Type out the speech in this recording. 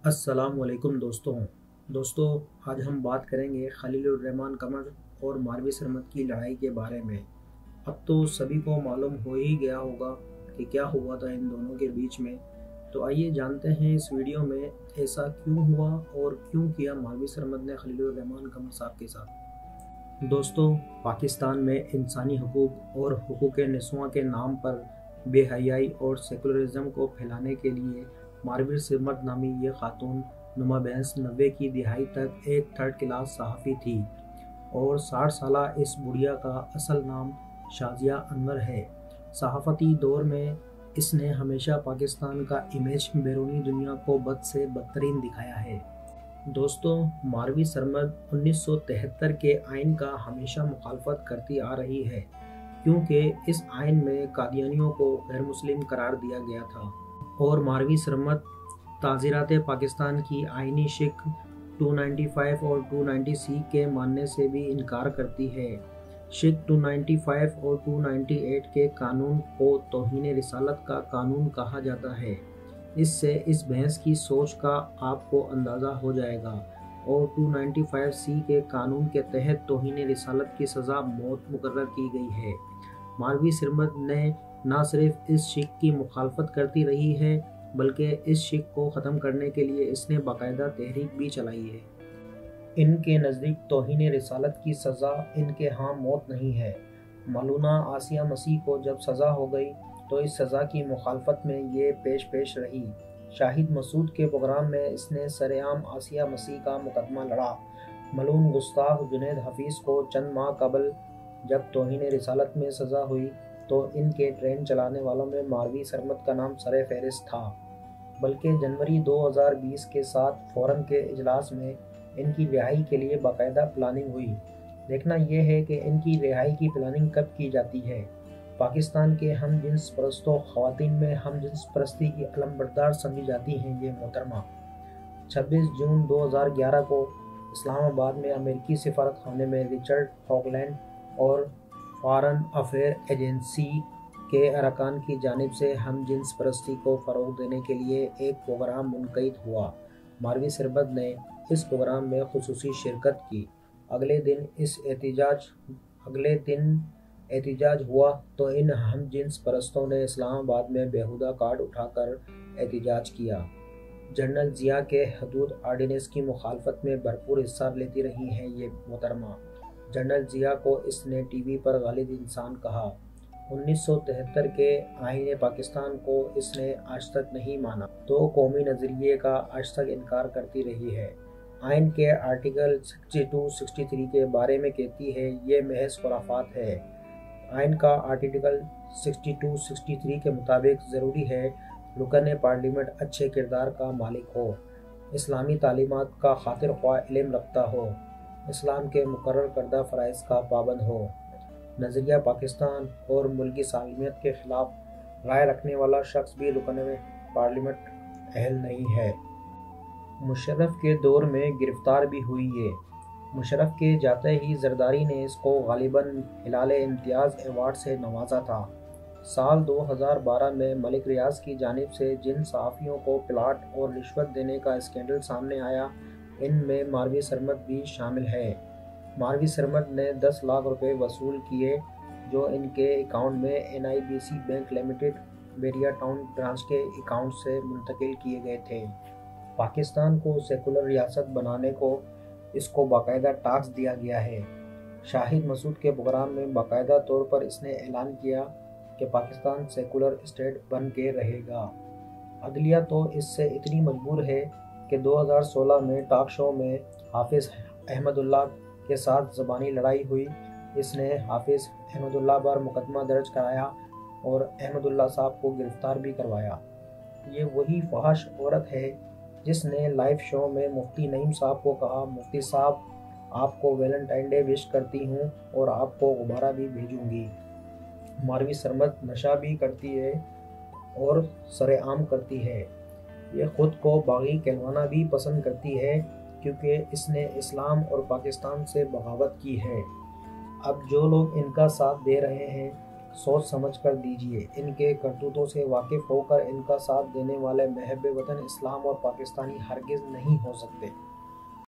अस्सलाम वालेकुम दोस्तों, आज हम बात करेंगे खलीलुर्रहमान कमर और मारवी सरमद की लड़ाई के बारे में। अब तो सभी को मालूम हो ही गया होगा कि क्या हुआ था इन दोनों के बीच में। तो आइए जानते हैं इस वीडियो में ऐसा क्यों हुआ और क्यों किया मारवी सरमद ने खलीलुर्रहमान कमर साहब के साथ। दोस्तों, पाकिस्तान में इंसानी हकूक़ और हुकूक़ निस्वां के नाम पर बेहयाई और सेकुलरिज्म को फैलाने के लिए मारवी सरमद नामी ये खातून नुमा बहस 90 की दिहाई तक एक थर्ड क्लास सहाफ़ी थी और 60 साला इस बुढ़िया का असल नाम शाजिया अनवर है। सहाफ़ती दौर में इसने हमेशा पाकिस्तान का इमेज बैरूनी दुनिया को बद से बदतरीन दिखाया है। दोस्तों, मारवी सरमद 1973 के आइन का हमेशा मुखालफत करती आ रही है क्योंकि इस आइन में कादियानियों को गैर मुस्लिम करार दिया गया था और मारवी सरमद ताज़ीरात पाकिस्तान की आइनी शिक 295 और 290C के मानने से भी इनकार करती है। शिक 295 और 298 के कानून को तौहीन रिसालत का कानून कहा जाता है। इससे इस बहस की सोच का आपको अंदाज़ा हो जाएगा और 295C के कानून के तहत तौहीन रिसालत की सज़ा मौत मुकर्रर की गई है। मारवी सरमद ने न सिर्फ इस शिक की मुखालफत करती रही है बल्कि इस शिक को ख़त्म करने के लिए इसने बाकायदा तहरीक भी चलाई है। इनके नज़दीक तौहीन रिसालत की सज़ा इनके यहाँ मौत नहीं है। मौलाना आसिया मसीह को जब सज़ा हो गई तो इस सज़ा की मुखालफत में ये पेश रही। शाहिद मसूद के प्रोग्राम में इसने सरेआम आसिया मसीह का मुकदमा लड़ा। मलून गुस्ताख जुनैद हफीज़ को चंद माह कबल जब तौहीन रिसालत में सज़ा हुई तो इनके ट्रेन चलाने वालों में मारवी सरमद का नाम सरे फहरिस्त था। बल्कि जनवरी 2020 के साथ फोरम के इजलास में इनकी रिहाई के लिए बाकायदा प्लानिंग हुई। देखना यह है कि इनकी रिहाई की प्लानिंग कब की जाती है। पाकिस्तान के हम जिन्स परस्तों ख़वातीन में हम जिन्स परस्ती की अलमबरदार समझी जाती हैं ये मोहतरमा। 26 जून 2011 को इस्लामाबाद में अमेरिकी सिफारत खाने में रिचर्ड हॉकलैंड और फॉरेन अफेयर एजेंसी के अरकान की जानिब से हम जिन्स परस्ती को फ़रोग़ देने के लिए एक प्रोग्राम मुनक़िद हुआ। मारवी सरमद ने इस प्रोग्राम में खुसूसी शिरकत की। अगले दिन एहतिजाज हुआ तो इन हम जिन्स परस्तों ने इस्लामाबाद में बेहुदा कार्ड उठाकर एहतिजाज किया। जनरल ज़िया के हदूद आर्डिनेंस की मुखालफत में भरपूर हिस्सा लेती रही हैं ये मोहतरमा। जनरल ज़िया को इसने टीवी पर गालिब इंसान कहा। 1973 के आईन पाकिस्तान को इसने आज तक नहीं माना तो कौमी नज़रिए का आज तक इनकार करती रही है। आइन के आर्टिकल 62-63 के बारे में कहती है ये महज खुराफात है। आइन का आर्टिकल 62-63 के मुताबिक ज़रूरी है रुकन पार्लियामेंट अच्छे किरदार का मालिक हो, इस्लामी तालीमात का खातिर ख्वाह इल्म रखता हो, इस्लाम के मुकर्रर करदा फ़राइज़ का पाबंद हो, नज़रिया पाकिस्तान और मुल्की सालमियत के ख़िलाफ़ राय रखने वाला शख्स भी रुकन पार्लियामेंट अहल नहीं है। मुशर्रफ के दौर में गिरफ़्तार भी हुई ये। मुशर्रफ के जाते ही जरदारी ने इसको गालिबन हिलाल इम्तियाज़ अवार्ड से नवाजा था। साल 2012 में मलिक रियाज की जानिब से जिन सहाफ़ियों को प्लाट और रिश्वत देने का स्कैंडल सामने आया इनमें मारवी सरमद भी शामिल है। मारवी सरमद ने 10 लाख रुपए वसूल किए जो इनके अकाउंट में NIBC बैंक लिमिटेड बेरिया टाउन ब्रांच के अकाउंट से मुंतकिल किए गए थे। पाकिस्तान को सेकुलर रियासत बनाने को इसको बाकायदा टास्क दिया गया है। शाहिद मसूद के प्रोग्राम में बाकायदा तौर पर इसने ऐलान किया कि पाकिस्तान सेकुलर स्टेट बन के रहेगा। अदलिया तो इससे इतनी मजबूर है कि 2016 में टॉक शो में हाफिज़ अहमदुल्लाह के साथ ज़बानी लड़ाई हुई। इसने हाफिज़ अहमदुल्लाह पर मुकदमा दर्ज कराया और अहमदुल्लाह साहब को गिरफ़्तार भी करवाया। ये वही फहाश औरत है जिसने लाइव शो में मुफ्ती नईम साहब को कहा, मुफ्ती साहब आपको वैलेंटाइन डे विश करती हूँ और आपको गुब्बारा भी भेजूँगी। मारवी सरमद नशा भी करती है और सरेआम करती है। ये ख़ुद को बागी कहलवाना भी पसंद करती है क्योंकि इसने इस्लाम और पाकिस्तान से बगावत की है। अब जो लोग इनका साथ दे रहे हैं سوچ سمجھ کر دیجیے۔ ان کے کرتوتوں سے واقف ہو کر ان کا ساتھ دینے والے محب وطن اسلام اور پاکستانی ہرگز نہیں ہو سکتے۔